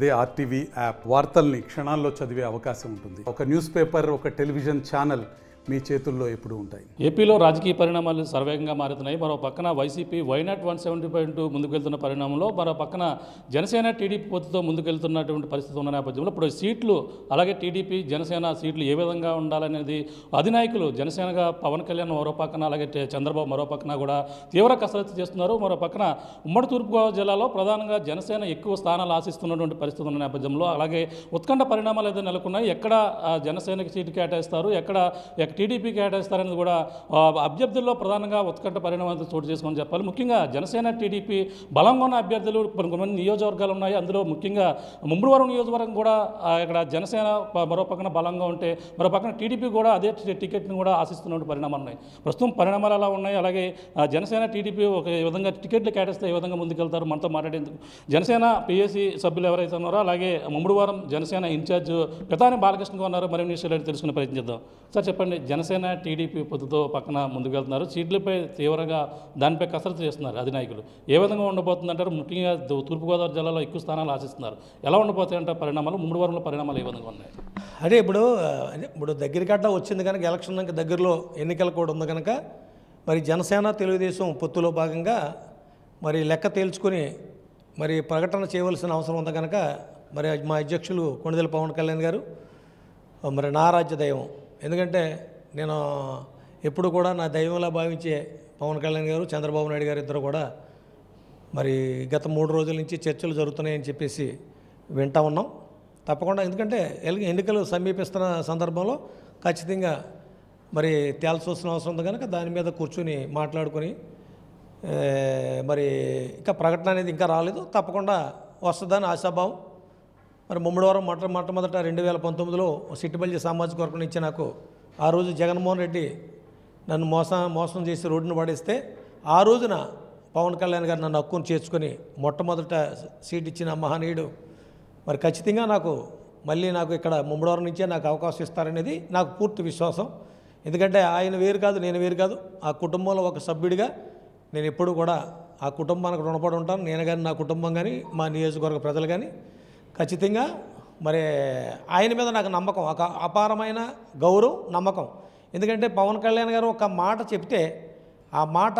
అదే RTV app వార్తల్ని క్షణాల్లో చదివే అవకాశం ఉంటుంది. ఒక న్యూస్ పేపర్, ఒక టెలివిజన్ ఛానల్ మీ చేతుల్లో ఎప్పుడూ ఉంటాయి. ఏపీలో రాజకీయ పరిణామాలు సర్వేగంగా మారుతున్నాయి. మరో పక్కన వైసీపీ వైనాట్ 170.2 ముందుకెళ్తున్న పరిణామంలో మరో పక్కన జనసేన టీడీపీ పొత్తుతో ముందుకెళ్తున్నటువంటి పరిస్థితి ఉన్న నేపథ్యంలో ఇప్పుడు సీట్లు అలాగే టీడీపీ జనసేన సీట్లు ఏ విధంగా ఉండాలనేది అధినాయకులు జనసేనగా పవన్ కళ్యాణ్ మరో పక్కన అలాగే చంద్రబాబు మరో పక్కన కూడా తీవ్ర కసరత్తు చేస్తున్నారు. మరో పక్కన ఉమ్మడి తూర్పుగోదావరి జిల్లాలో ప్రధానంగా జనసేన ఎక్కువ స్థానాలు ఆశిస్తున్నటువంటి పరిస్థితి ఉన్న నేపథ్యంలో అలాగే ఉత్కంఠ పరిణామాలు ఏదో నెలకొన్నాయి. ఎక్కడ జనసేనకి సీటు కేటాయిస్తారు, ఎక్కడ టీడీపీ కేటాయిస్తారనేది కూడా అభ్యర్థుల్లో ప్రధానంగా ఉత్కంఠ పరిణామాలతో చోటు చేసుకొని చెప్పాలి. ముఖ్యంగా జనసేన టీడీపీ బలంగా ఉన్న అభ్యర్థులు కొంతమంది నియోజకవర్గాలు ఉన్నాయి. అందులో ముఖ్యంగా ముమ్మడివరం నియోజకవర్గం కూడా ఇక్కడ జనసేన మరో పక్కన బలంగా ఉంటే మరో పక్కన టీడీపీ కూడా అదే టికెట్ని కూడా ఆశిస్తున్న పరిణామాలు ఉన్నాయి. ప్రస్తుతం పరిణామాలు అలా ఉన్నాయి. అలాగే జనసేన టీడీపీ ఒక విధంగా టికెట్లు కేటాయిస్తే ఏ విధంగా ముందుకెళ్తారు మనతో మాట్లాడేందుకు జనసేన పిఎస్సి సభ్యులు ఎవరైతే ఉన్నారో అలాగే ముమ్మడివరం జనసేన ఇన్ఛార్జ్ పితాని బాలకృష్ణ ఉన్నారు. మరిన్ని విషయాలు తెలుసుకునే ప్రయత్నం చేద్దాం. సార్ చెప్పండి, జనసేన టీడీపీ పొత్తుతో పక్కన ముందుకు వెళ్తున్నారు, సీట్లపై తీవ్రంగా దానిపై కసరత్తు చేస్తున్నారు అధినాయకులు. ఏ విధంగా ఉండబోతుందంటారు? ముఖ్యంగా తూర్పుగోదావరి జిల్లాలో ఎక్కువ స్థానాలు ఆశిస్తున్నారు. ఎలా ఉండబోతాయంటే పరిణామాలు, ముమ్మడివరంలో పరిణామాలు ఏ విధంగా ఉన్నాయి? అదే ఇప్పుడు దగ్గర గడ్డ వచ్చింది కనుక ఎలక్షన్ దగ్గరలో ఎన్నికలు కూడా ఉంది కనుక మరి జనసేన తెలుగుదేశం పొత్తులో భాగంగా మరి లెక్క తేల్చుకొని మరి ప్రకటన చేయవలసిన అవసరం ఉంది కనుక మరి మా అధ్యక్షులు కొణిదెల పవన్ కళ్యాణ్ గారు మరి నా రాజ్య దైవం, ఎందుకంటే నేను ఎప్పుడు కూడా నా దైవంలా భావించే పవన్ కళ్యాణ్ గారు చంద్రబాబు నాయుడు గారు ఇద్దరు కూడా మరి గత 3 రోజుల నుంచి చర్చలు జరుగుతున్నాయని చెప్పేసి వింటా ఉన్నాం. తప్పకుండా, ఎందుకంటే ఎన్నికలు సమీపిస్తున్న సందర్భంలో ఖచ్చితంగా మరి తేల్చవలసిన అవసరం ఉంది కనుక దాని మీద కూర్చుని మాట్లాడుకొని మరి ఇంకా ప్రకటన అనేది ఇంకా రాలేదు, తప్పకుండా వస్తుందని ఆశాభావం. మరి ముమ్మడివరం మొట్టమొదట 2019లో సిట్టిబల్లి సామాజిక వర్గం నుంచి నాకు ఆ రోజు జగన్మోహన్ రెడ్డి నన్ను మోసం చేసి రోడ్డును పడేస్తే ఆ రోజున పవన్ కళ్యాణ్ గారు నన్ను హక్కును చేర్చుకొని మొట్టమొదట సీట్ ఇచ్చిన మహనీయుడు మరి ఖచ్చితంగా మళ్ళీ నాకు ఇక్కడ ముమ్మడివరం నుంచే నాకు అవకాశం ఇస్తారనేది నాకు పూర్తి విశ్వాసం. ఎందుకంటే ఆయన వేరు కాదు, నేను వేరు కాదు. ఆ కుటుంబంలో ఒక సభ్యుడిగా నేను ఎప్పుడు కూడా ఆ కుటుంబానికి రుణపడి ఉంటాను. నేను కానీ, నా కుటుంబం కానీ, మా నియోజకవర్గ ప్రజలు కానీ ఖచ్చితంగా మరి ఆయన మీద నాకు నమ్మకం, ఒక అపారమైన గౌరవం, నమ్మకం. ఎందుకంటే పవన్ కళ్యాణ్ గారు ఒక మాట చెప్తే ఆ మాట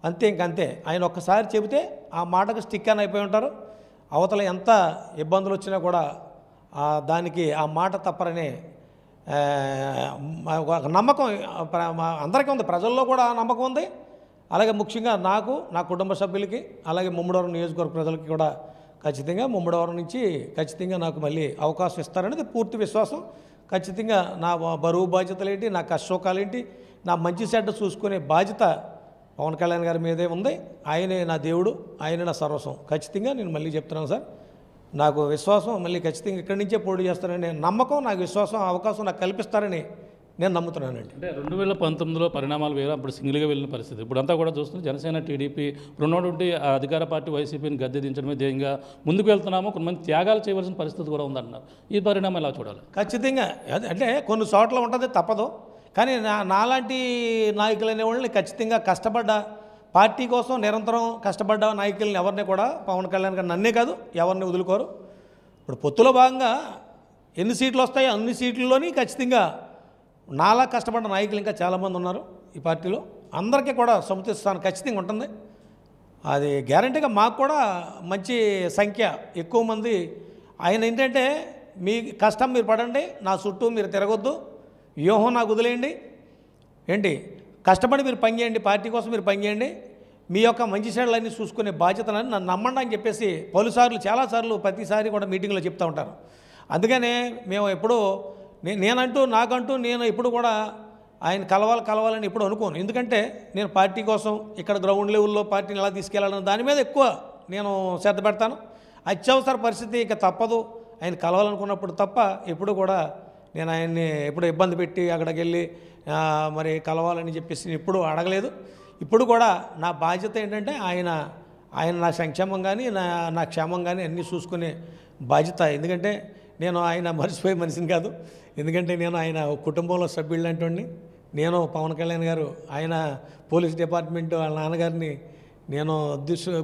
అంతే ఇంకంతే. ఆయన ఒక్కసారి చెబితే ఆ మాటకు స్టిక్ అని అయిపోయి ఉంటారు. అవతల ఎంత ఇబ్బందులు వచ్చినా కూడా దానికి ఆ మాట తప్పరనే ఒక నమ్మకం అందరికీ ఉంది, ప్రజల్లో కూడా ఆ నమ్మకం ఉంది. అలాగే ముఖ్యంగా నాకు, నా కుటుంబ సభ్యులకి, అలాగే ముమ్మడివరం నియోజకవర్గ ప్రజలకి కూడా ఖచ్చితంగా ముమ్మడివరం నుంచి ఖచ్చితంగా నాకు మళ్ళీ అవకాశం ఇస్తారనేది పూర్తి విశ్వాసం. ఖచ్చితంగా నా బరువు బాధ్యతలేంటి, నా కష్టసుఖాలేంటి, నా మంచి చెడ్డ చూసుకునే బాధ్యత పవన్ కళ్యాణ్ గారి మీదే ఉంది. ఆయనే నా దేవుడు, ఆయనే నా సర్వస్వం. ఖచ్చితంగా నేను మళ్ళీ చెప్తున్నాను సార్, నాకు విశ్వాసం మళ్ళీ ఖచ్చితంగా ఇక్కడి నుంచే పోటీ చేస్తానని నమ్మకం, నాకు విశ్వాసం, అవకాశం నాకు కల్పిస్తారని నేను నమ్ముతున్నానండి. అంటే 2019లో పరిణామాలు వేరే, అప్పుడు సింగిల్గా వెళ్ళిన పరిస్థితి. ఇప్పుడంతా కూడా చూస్తుంది జనసేన టీడీపీ ఉన్నటువంటి అధికార పార్టీ వైసీపీని గద్దె దించడమే ధ్యేయంగా ముందుకు వెళ్తున్నాము. కొంతమంది త్యాగాలు చేయవలసిన పరిస్థితి కూడా ఉందంటున్నారు. ఈ పరిణామం ఎలా చూడాలి? ఖచ్చితంగా అంటే కొన్ని చోట్ల ఉంటుంది, తప్పదు. కానీ నాలాంటి నాయకులు అనేవాళ్ళని ఖచ్చితంగా కష్టపడ్డ పార్టీ కోసం నిరంతరం కష్టపడ్డ నాయకులని ఎవరిని కూడా పవన్ కళ్యాణ్ గారు నన్నే కాదు ఎవరిని వదులుకోరు. ఇప్పుడు పొత్తులో భాగంగా ఎన్ని సీట్లు వస్తాయో అన్ని సీట్లలోని ఖచ్చితంగా నాలా కష్టపడ్డ నాయకులు ఇంకా చాలామంది ఉన్నారు ఈ పార్టీలో. అందరికీ కూడా సముచిత స్థానం ఖచ్చితంగా ఉంటుంది. అది గ్యారంటీగా మాకు కూడా మంచి సంఖ్య, ఎక్కువ మంది. ఆయన ఏంటంటే మీ కష్టం మీరు పడండి, నా చుట్టూ మీరు తిరగొద్దు, వ్యూహం నాకు వదిలేయండి, ఏంటి కష్టపడి మీరు పనిచేయండి, పార్టీ కోసం మీరు పనిచేయండి, మీ యొక్క మంచి చెడులన్నీ చూసుకునే బాధ్యతలని నన్ను నమ్మండి అని చెప్పేసి పలుసార్లు, చాలాసార్లు, ప్రతిసారి కూడా మీటింగ్లో చెప్తూ ఉంటారు. అందుకనే మేము ఎప్పుడూ నాకంటూ నేను ఎప్పుడు కూడా ఆయన కలవాలని ఎప్పుడు అనుకోను. ఎందుకంటే నేను పార్టీ కోసం ఇక్కడ గ్రౌండ్ లెవెల్లో పార్టీని ఎలా తీసుకెళ్లాలని దాని మీద ఎక్కువ నేను శ్రద్ధ పెడతాను. అత్యవసర పరిస్థితి ఇక తప్పదు ఆయన కలవాలనుకున్నప్పుడు తప్ప ఎప్పుడు కూడా నేను ఆయన్ని ఎప్పుడు ఇబ్బంది పెట్టి అక్కడికి వెళ్ళి మరి కలవాలని చెప్పేసి ఎప్పుడూ అడగలేదు. ఇప్పుడు కూడా నా బాధ్యత ఏంటంటే ఆయన నా సంక్షేమం కానీ నా క్షేమం కానీ అన్నీ చూసుకునే బాధ్యత. ఎందుకంటే నేను ఆయన మర్చిపోయే మనిషిని కాదు. ఎందుకంటే నేను ఆయన కుటుంబంలో సభ్యులు లాంటి నేను పవన్ కళ్యాణ్ గారు ఆయన పోలీస్ డిపార్ట్మెంట్ వాళ్ళ నాన్నగారిని నేను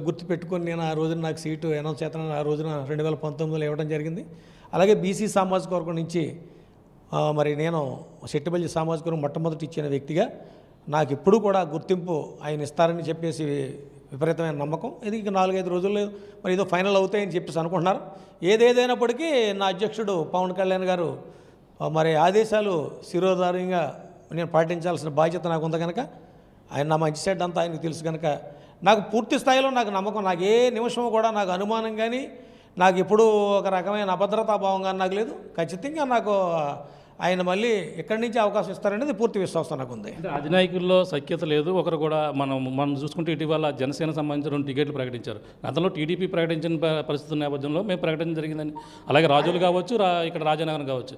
గుర్తుపెట్టుకొని నేను ఆ రోజున నాకు సీటు అనౌన్స్ చేస్తానని ఆ రోజున 2019లో ఇవ్వడం జరిగింది. అలాగే బీసీ సామాజిక వర్గం నుంచి మరి నేను శెట్టిబల్లి సామాజిక వర్గం మొట్టమొదటి ఇచ్చిన వ్యక్తిగా నాకు ఎప్పుడూ కూడా గుర్తింపు ఆయన ఇస్తారని చెప్పేసి విపరీతమైన నమ్మకం. ఇది ఇక 4-5 రోజుల్లో మరి ఏదో ఫైనల్ అవుతాయని చెప్పేసి అనుకుంటున్నారు. ఏదేదైనప్పటికీ నా అధ్యక్షుడు పవన్ కళ్యాణ్ గారు మరి ఆదేశాలు శిరోధార్యంగా నేను పాటించాల్సిన బాధ్యత నాకు ఉంది కనుక ఆయన నా మంచి సెడ్ అంతా ఆయనకు తెలుసు కనుక నాకు పూర్తి స్థాయిలో నాకు నమ్మకం. నాకు ఏ నిమిషం కూడా నాకు అనుమానం కానీ నాకు ఎప్పుడూ ఒక రకమైన అభద్రతా భావం కానీ నాకు లేదు. ఖచ్చితంగా నాకు ఆయన మళ్ళీ ఎక్కడి నుంచి అవకాశం ఇస్తారనేది పూర్తి విశ్వాసం నాకు ఉంది. అంటే అధినాయకుల్లో సఖ్యత లేదు. ఒకరు కూడా మనం చూసుకుంటే ఇటీవల జనసేన సంబంధించిన 2 టికెట్లు ప్రకటించారు. గతంలో టీడీపీ ప్రకటించిన పరిస్థితుల నేపథ్యంలో మేము ప్రకటించడం జరిగిందని. అలాగే రాజులు కావచ్చు, ఇక్కడ రాజనగరం కావచ్చు.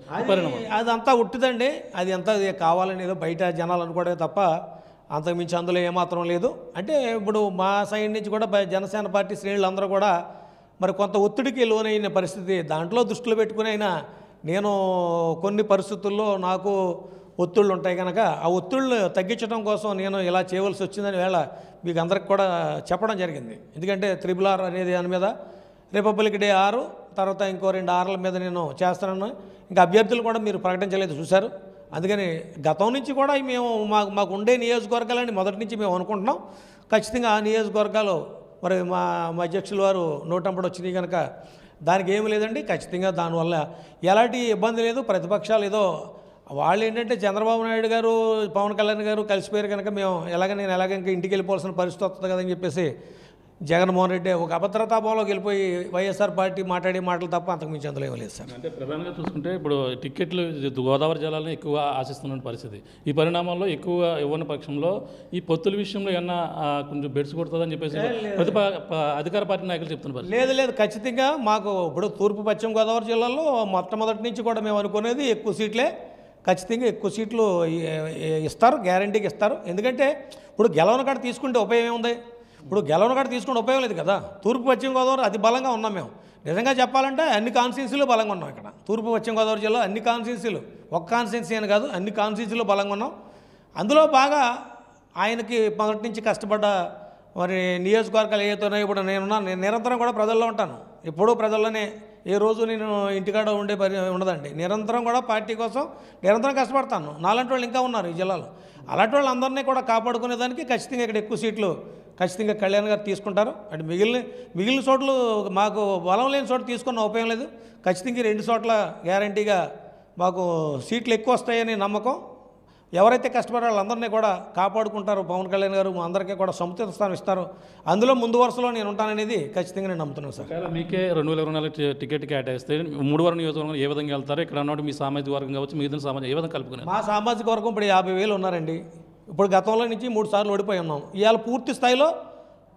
అదంతా ఉట్టిదండి. అది అంతా కావాలని ఏదో బయట జనాలు అనుకోవడమే తప్ప అంతకుమించి అందులో ఏమాత్రం లేదు. అంటే ఇప్పుడు మా సైడ్ నుంచి కూడా జనసేన పార్టీ శ్రేణులు అందరూ కూడా మరి కొంత ఒత్తిడికి లోనైన పరిస్థితి దాంట్లో దృష్టిలో పెట్టుకుని అయినా నేను కొన్ని పరిస్థితుల్లో నాకు ఒత్తిళ్ళు ఉంటాయి కనుక ఆ ఒత్తిళ్ళు తగ్గించడం కోసం నేను ఇలా చేయవలసి వచ్చిందని వేళ మీకు అందరికి కూడా చెప్పడం జరిగింది. ఎందుకంటే RRR అనేది దాని మీద రిపబ్లిక్ డే 6 తర్వాత ఇంకో 2 6ల మీద నేను చేస్తానని ఇంకా అభ్యర్థులు కూడా మీరు ప్రకటించలేదు చూశారు. అందుకని గతం నుంచి కూడా మేము మాకు ఉండే నియోజకవర్గాలని మొదటి నుంచి మేము అనుకుంటున్నాం. ఖచ్చితంగా ఆ నియోజకవర్గాలు మరి మా అధ్యక్షుల వారు నోటంపడి వచ్చినాయి కనుక దానికి ఏమి లేదండి. ఖచ్చితంగా దానివల్ల ఎలాంటి ఇబ్బంది లేదు. ప్రతిపక్షాలు ఏదో వాళ్ళు ఏంటంటే చంద్రబాబు నాయుడు గారు పవన్ కళ్యాణ్ గారు కలిసిపోయారు కనుక మేము నేను ఎలాగ ఇంకా ఇంటికి వెళ్ళిపోవాల్సిన పరిస్థితి వస్తుంది కదని చెప్పేసి జగన్మోహన్ రెడ్డి ఒక అభద్రతాభావంలోకి వెళ్ళిపోయి వైఎస్ఆర్ పార్టీ మాట్లాడే మాటలు తప్ప అంతకు మించి అందులో ఏమీ లేదు సార్. అంటే ప్రధానంగా చూసుకుంటే ఇప్పుడు టికెట్లు గోదావరి జిల్లాలో ఎక్కువగా ఆశిస్తున్న పరిస్థితి. ఈ పరిణామంలో ఎక్కువగా ఇవ్వని పక్షంలో ఈ పొత్తుల విషయంలో ఏమన్నా కొంచెం బెడ్స్ కొడుతుందని చెప్పేసి అధికార పార్టీ నాయకులు చెప్తున్నారు. లేదు ఖచ్చితంగా మాకు ఇప్పుడు తూర్పు పశ్చిమ గోదావరి జిల్లాలో మొట్టమొదటి నుంచి కూడా మేము అనుకునేది ఎక్కువ సీట్లే. ఖచ్చితంగా ఎక్కువ సీట్లు ఇస్తారు, గ్యారంటీకి ఇస్తారు. ఎందుకంటే ఇప్పుడు గెలవన కాడ తీసుకుంటే ఉపయోగం ఏముంది? ఇప్పుడు గెలవన కాడ తీసుకుంటే ఉపయోగం లేదు కదా. తూర్పు పశ్చిమ గోదావరి అతి బలంగా ఉన్నాం మేము. నిజంగా చెప్పాలంటే అన్ని కాన్స్టిట్యున్సీలు బలంగా ఉన్నాం. ఇక్కడ తూర్పు పశ్చిమ గోదావరి జిల్లా అన్ని కాన్స్టిట్యున్సీలు, ఒక కాన్స్టిట్యున్సీ అని కాదు అన్ని కాన్స్టిట్యున్సీలు బలంగా ఉన్నాం. అందులో బాగా ఆయనకి మొదటి నుంచి కష్టపడ్డ మరి నియోజకవర్గాలు ఏదైతున్నాయో ఇప్పుడు నేను నిరంతరం కూడా ప్రజల్లో ఉంటాను. ఎప్పుడూ ప్రజల్లోనే, ఏ రోజు నేను ఇంటికాడ ఉండే ఉండదండి. నిరంతరం కూడా పార్టీ కోసం నిరంతరం కష్టపడతాను. నాలాంటి వాళ్ళు ఇంకా ఉన్నారు ఈ జిల్లాలో. అలాంటి వాళ్ళందరినీ కూడా కాపాడుకునేదానికి ఖచ్చితంగా ఇక్కడ ఎక్కువ సీట్లు ఖచ్చితంగా కళ్యాణ్ గారు తీసుకుంటారు. అంటే మిగిలిన చోట్ల మాకు బలం లేని చోట తీసుకున్న ఉపయోగం లేదు. ఖచ్చితంగా 2 చోట్ల గ్యారంటీగా మాకు సీట్లు ఎక్కువ వస్తాయని నమ్మకం. ఎవరైతే కష్టపడే వాళ్ళందరినీ కూడా కాపాడుకుంటారు పవన్ కళ్యాణ్ గారు, మా అందరికీ కూడా సముచిత స్థానం ఇస్తారు. అందులో ముందు వరుసలో నేను ఉంటాననేది ఖచ్చితంగా నేను నమ్ముతున్నాను సార్. మీకే 2024 టికెట్ కేటాయిస్తే 3 నియోజకవర్గం ఏ విధంగా వెళ్తారు? ఇక్కడ ఉన్నట్టు మీ సామాజిక వర్గం కావచ్చు, మిగతా సామాజిక ఏ విధంగా కలుపుకున్నారు? మా సామాజిక వర్గం ఇప్పుడు 50,000 ఉన్నారండి. ఇప్పుడు గతంలో నుంచి 3 సార్లు ఓడిపోయి ఉన్నాం. ఇవాళ పూర్తి స్థాయిలో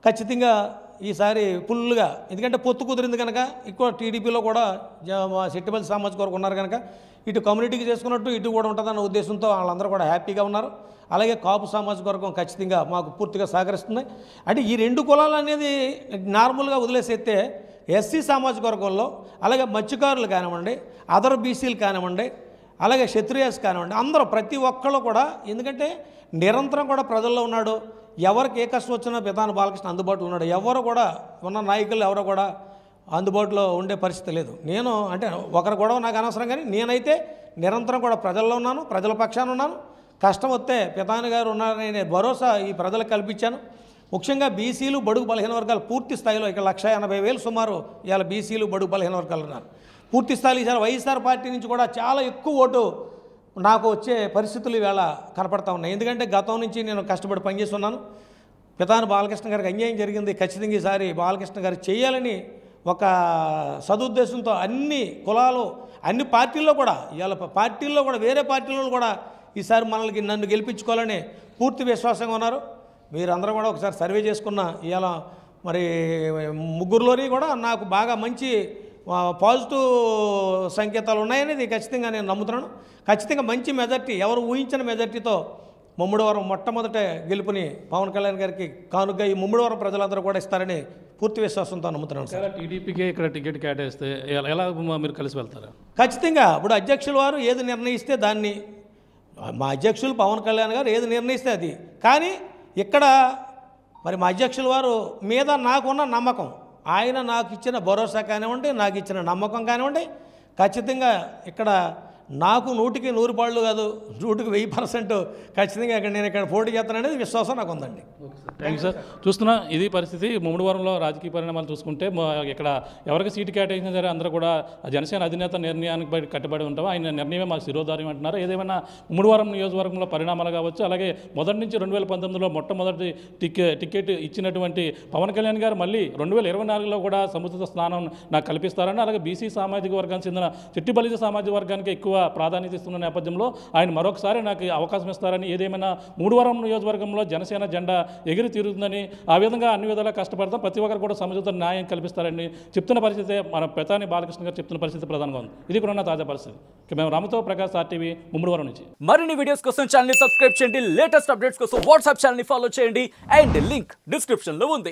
ఖచ్చితంగా ఈసారి ఫుల్గా, ఎందుకంటే పొత్తు కుదిరింది కనుక ఎక్కువ టీడీపీలో కూడా శెట్టిబల్లి సామాజిక వర్గం ఉన్నారు కనుక ఇటు కమ్యూనిటీకి చేసుకున్నట్టు ఇటు కూడా ఉంటుందన్న ఉద్దేశంతో వాళ్ళందరూ కూడా హ్యాపీగా ఉన్నారు. అలాగే కాపు సామాజిక వర్గం ఖచ్చితంగా మాకు పూర్తిగా సహకరిస్తుంది. అంటే ఈ 2 కులాలు అనేది నార్మల్గా వదిలేసేస్తే ఎస్సీ సామాజిక వర్గంలో అలాగే మత్స్యకారులు కానివ్వండి, అదర్ బీసీలు కానివ్వండి, అలాగే క్షత్రియాస్ కానివ్వండి, అందరూ ప్రతి ఒక్కళ్ళు కూడా ఎందుకంటే నిరంతరం కూడా ప్రజల్లో ఉన్నాడు. ఎవరికి ఏ కష్టం వచ్చినా పితాని బాలకృష్ణ అందుబాటులో ఉన్నాడు. ఎవరు కూడా ఉన్న నాయకులు ఎవరు కూడా అందుబాటులో ఉండే పరిస్థితి లేదు. నేను అంటే ఒకరు కూడా నాకు అనవసరం, కానీ నేనైతే నిరంతరం కూడా ప్రజల్లో ఉన్నాను, ప్రజల పక్షాన ఉన్నాను. కష్టం వస్తే పితాని గారు ఉన్నారనే భరోసా ఈ ప్రజలకు కల్పించాను. ముఖ్యంగా బీసీలు బడుగు బలహీన వర్గాలు పూర్తి స్థాయిలో ఇక్కడ 180,000 సుమారు ఇవాళ బీసీలు బడుగు బలహీన వర్గాలు ఉన్నారు. పూర్తి స్థాయిలో ఈసారి వైఎస్ఆర్ పార్టీ నుంచి కూడా చాలా ఎక్కువ ఓటు నాకు వచ్చే పరిస్థితులు ఈవేళ కనపడతా ఉన్నాయి. ఎందుకంటే గతం నుంచి నేను కష్టపడి పనిచేస్తున్నాను. పితాని బాలకృష్ణ గారికి అన్యాయం జరిగింది. ఖచ్చితంగా ఈసారి బాలకృష్ణ గారు చేయాలని ఒక సదుద్దేశంతో అన్ని కులాలు అన్ని పార్టీల్లో కూడా ఇవాళ పార్టీల్లో కూడా వేరే పార్టీల్లో కూడా ఈసారి నన్ను గెలిపించుకోవాలని పూర్తి విశ్వాసంగా ఉన్నారు. మీరందరూ కూడా ఒకసారి సర్వే చేసుకున్న ఇవాళ మరి 3లోని కూడా నాకు బాగా మంచి పాజిటివ్ సంకేతాలు ఉన్నాయనేది ఖచ్చితంగా నేను నమ్ముతున్నాను. ఖచ్చితంగా మంచి మెజార్టీ, ఎవరు ఊహించిన మెజార్టీతో ముమ్మడివరం మొట్టమొదట గెలుపుని పవన్ కళ్యాణ్ గారికి కానుక ఈ ముమ్మడివరం ప్రజలందరూ కూడా ఇస్తారని పూర్తి విశ్వాసంతో నమ్ముతున్నాను సార్. టీడీపీకి ఇక్కడ టికెట్ కేటాయిస్తే ఎలా మీరు కలిసి వెళ్తారా? ఖచ్చితంగా ఇప్పుడు అధ్యక్షుల వారు ఏది నిర్ణయిస్తే దాన్ని, మా అధ్యక్షులు పవన్ కళ్యాణ్ గారు ఏది నిర్ణయిస్తే అది. కానీ ఇక్కడ మరి మా అధ్యక్షుల వారు మీద నాకున్న నమ్మకం, ఆయన నాకు ఇచ్చిన భరోసా కానివ్వండి, నాకు ఇచ్చిన నమ్మకం కానివ్వండి, ఖచ్చితంగా ఇక్కడ నాకు 100కి 100 పాళ్ళు కాదు, 100కి 1000% ఖచ్చితంగా నేను ఇక్కడ పోటీ చేస్తాననేది విశ్వాసం నాకు ఉందండి. Thank you sir. చూస్తున్నా ఇది పరిస్థితి. ముమ్మడివరంలో రాజకీయ పరిణామాలు చూసుకుంటే ఇక్కడ ఎవరికి సీటు కేటాయించినా సరే అందరూ కూడా జనసేన అధినేత నిర్ణయానికి కట్టుబడి ఉంటాం. ఆయన నిర్ణయమే మాకు శిరోధార్యం అంటున్నారు. ఏదేమైనా ముమ్మడివరం నియోజకవర్గంలో పరిణామాలు కావచ్చు, అలాగే మొదటి నుంచి 2019లో మొట్టమొదటి టికెట్ ఇచ్చినటువంటి పవన్ కళ్యాణ్ గారు మళ్ళీ 2024లో కూడా సముచిత స్థానం నాకు కల్పిస్తారని, అలాగే బీసీ సామాజిక వర్గానికి చెందిన చెట్టి బలిజ సామాజిక వర్గానికి ఎక్కువ ప్రాధాన్యత ఇస్తున్న నేపథ్యంలో ఆయన మరొకసారి నాకు అవకాశం ఇస్తారని, ఏదేమైనా ముమ్మడివరం నియోజకవర్గంలో జనసేన జెండా ఎగిరి తీరుతుందని, ఆ విధంగా అన్ని విధాలా కష్టపడతాం, ప్రతి ఒక్కరు కూడా సముచిత న్యాయం కల్పిస్తారని చెప్తున్న పరిస్థితి మన పెతాని బాలకృష్ణ గారు చెప్తున్న పరిస్థితి ప్రధానంగా ఉంది. ఇది కూడా ఉన్న తాజా పరిస్థితి. మేము రామతో ప్రకాష్, RTV, ముమ్మడివరం నుంచి. మరిన్ని వీడియోస్ కోసం ఛానల్ ని సబ్స్క్రైబ్ చేయండి, లేటెస్ట్ అప్డేట్స్ కోసం వాట్సాప్ ఛానల్ ని ఫాలో చేయండి, అండ్ లింక్ డిస్క్రిప్షన్ లో ఉంది.